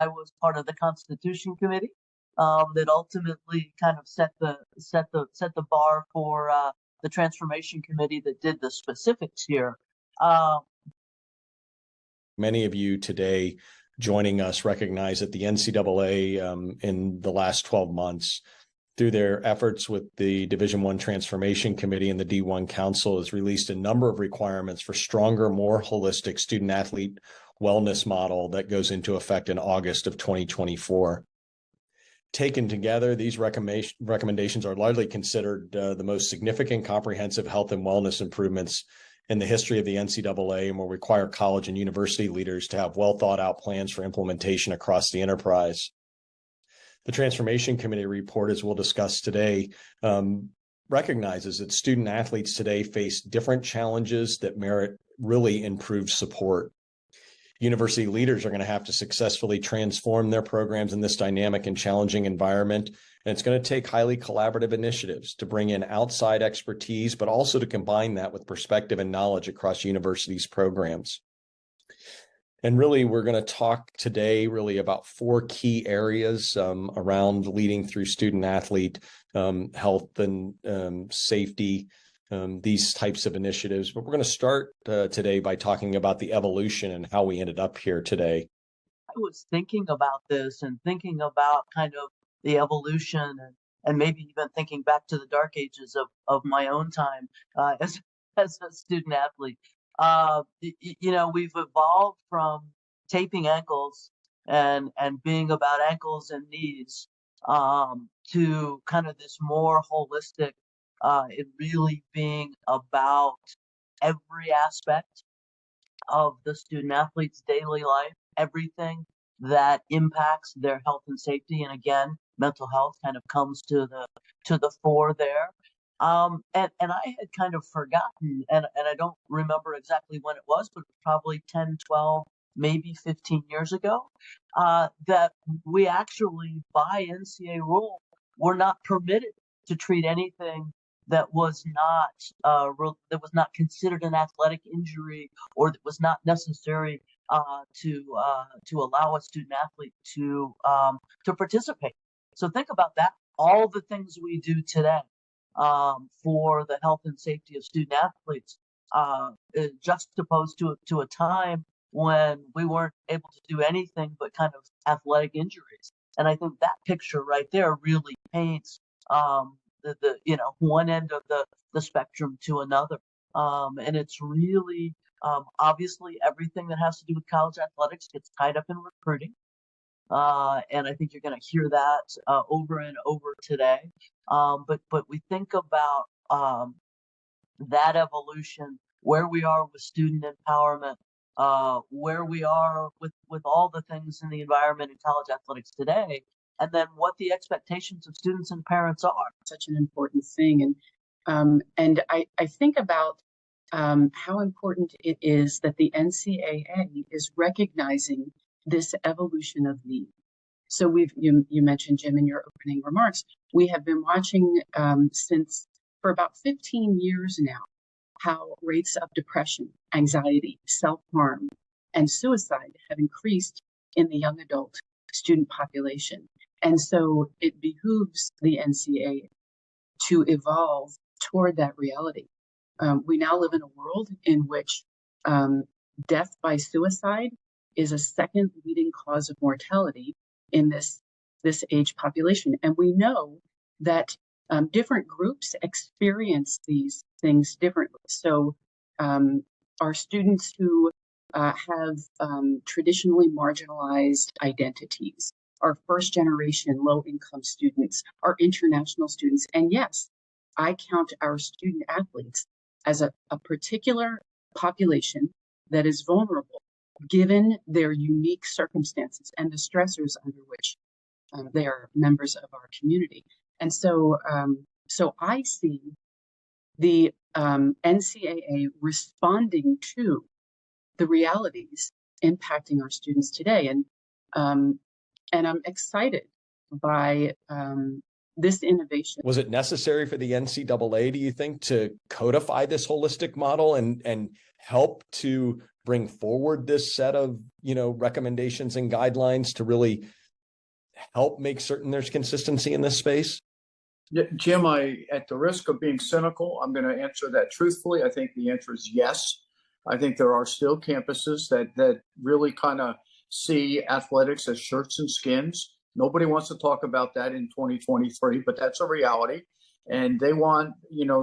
I was part of the Constitution Committee that ultimately kind of set the bar for the Transformation Committee that did the specifics here. Many of you today joining us recognize that the NCAA in the last 12 months, through their efforts with the Division I Transformation Committee and the D1 Council, has released a number of requirements for stronger, more holistic student-athlete wellness model that goes into effect in August of 2024. Taken together, these recommendations are largely considered the most significant comprehensive health and wellness improvements in the history of the NCAA, and will require college and university leaders to have well thought out plans for implementation across the enterprise. The Transformation Committee report, as we'll discuss today, recognizes that student athletes today face different challenges that merit really improved support. University leaders are going to have to successfully transform their programs in this dynamic and challenging environment. And it's going to take highly collaborative initiatives to bring in outside expertise, but also to combine that with perspective and knowledge across universities' programs. And really, we're going to talk today really about 4 key areas around leading through student athlete health and safety, these types of initiatives. But we're going to start today by talking about the evolution and how we ended up here today. I was thinking about this and thinking about kind of the evolution and maybe even thinking back to the dark ages of my own time as a student athlete. We've evolved from taping ankles and being about ankles and knees to kind of this more holistic, it really being about every aspect of the student athlete's daily life, everything that impacts their health and safety. And again, mental health kind of comes to the fore there. And I had kind of forgotten, and I don't remember exactly when it was, but it was probably 10, 12, maybe 15 years ago, that we actually, by NCAA rule, were not permitted to treat anything that was not considered an athletic injury, or that was not necessary to allow a student athlete to participate. So think about that. All the things we do today for the health and safety of student athletes, juxtaposed to a time when we weren't able to do anything but kind of athletic injuries. And I think that picture right there really paints the one end of the spectrum to another. And it's really obviously everything that has to do with college athletics gets tied up in recruiting. And I think you're going to hear that over and over today. But we think about that evolution, where we are with student empowerment, where we are with all the things in the environment in college athletics today, and then what the expectations of students and parents are. Such an important thing. And I think about how important it is that the NCAA is recognizing this evolution of need. So you mentioned, Jim, in your opening remarks, we have been watching for about 15 years now, how rates of depression, anxiety, self-harm, and suicide have increased in the young adult student population. And so it behooves the NCAA to evolve toward that reality. We now live in a world in which death by suicide is a second leading cause of mortality in this age population. And we know that different groups experience these things differently. So our students who have traditionally marginalized identities, our first generation low income students, our international students, and yes, I count our student athletes as a particular population that is vulnerable given their unique circumstances and the stressors under which they are members of our community. And so I see the NCAA responding to the realities impacting our students today. And I'm excited by this innovation. Was it necessary for the NCAA, do you think, to codify this holistic model and help to bring forward this set of, recommendations and guidelines to really help make certain there's consistency in this space? Jim, at the risk of being cynical, I'm going to answer that truthfully. I think the answer is yes. I think there are still campuses that really kind of see athletics as shirts and skins. Nobody wants to talk about that in 2023, but that's a reality. And they want,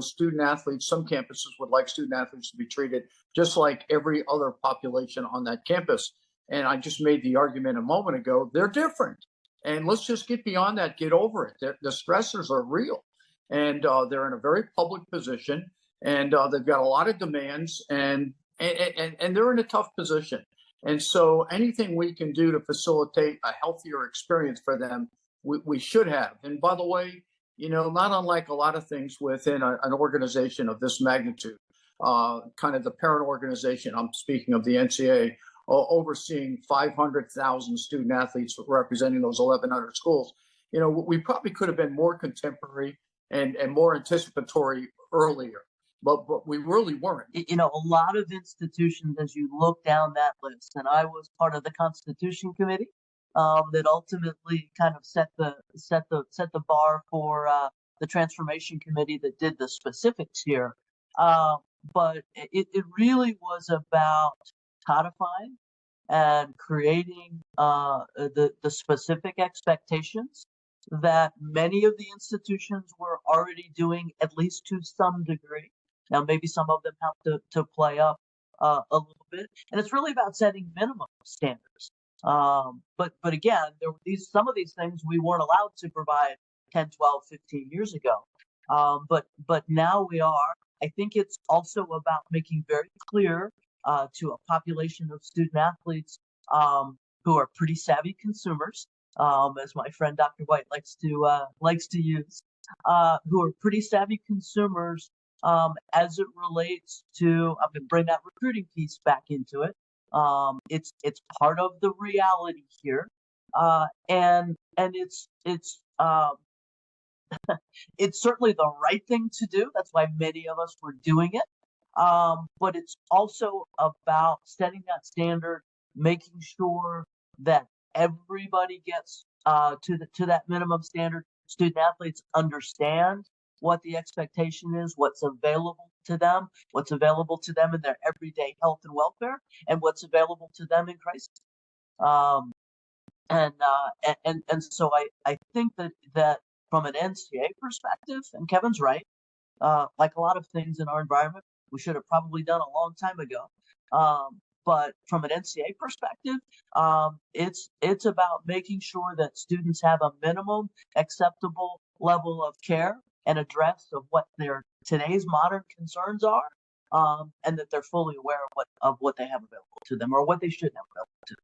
student athletes, some campuses would like student athletes to be treated just like every other population on that campus. And I just made the argument a moment ago, they're different. And let's just get beyond that, get over it. The stressors are real. And they're in a very public position, and they've got a lot of demands, and they're in a tough position. And so anything we can do to facilitate a healthier experience for them, we should have. And by the way, not unlike a lot of things within an organization of this magnitude, kind of the parent organization, I'm speaking of the NCAA, overseeing 500,000 student athletes representing those 1,100 schools. We probably could have been more contemporary and more anticipatory earlier, but we really weren't. A lot of institutions, as you look down that list, and I was part of the Constitution Committee that ultimately kind of set the bar for the Transformation Committee that did the specifics here. But it really was about codifying and creating the specific expectations that many of the institutions were already doing, at least to some degree. Now, maybe some of them have to play up a little bit, and it's really about setting minimum standards. But again, some of these things we weren't allowed to provide 10, 12, 15 years ago. But now we are. I think it's also about making very clear to a population of student athletes who are pretty savvy consumers, as my friend Dr. White likes to use, who are pretty savvy consumers as it relates to. I'm going to bring that recruiting piece back into it. It's part of the reality here, and it's it's certainly the right thing to do. That's why many of us were doing it. But it's also about setting that standard, making sure that everybody gets to that minimum standard. Student athletes understand what the expectation is, what's available to them in their everyday health and welfare, and what's available to them in crisis. And so I think that from an NCAA perspective, and Kevin's right, like a lot of things in our environment, we should have probably done a long time ago. But from an NCAA perspective, it's about making sure that students have a minimum acceptable level of care and address of what their today's modern concerns are, and that they're fully aware of what they have available to them, or what they should have available to them.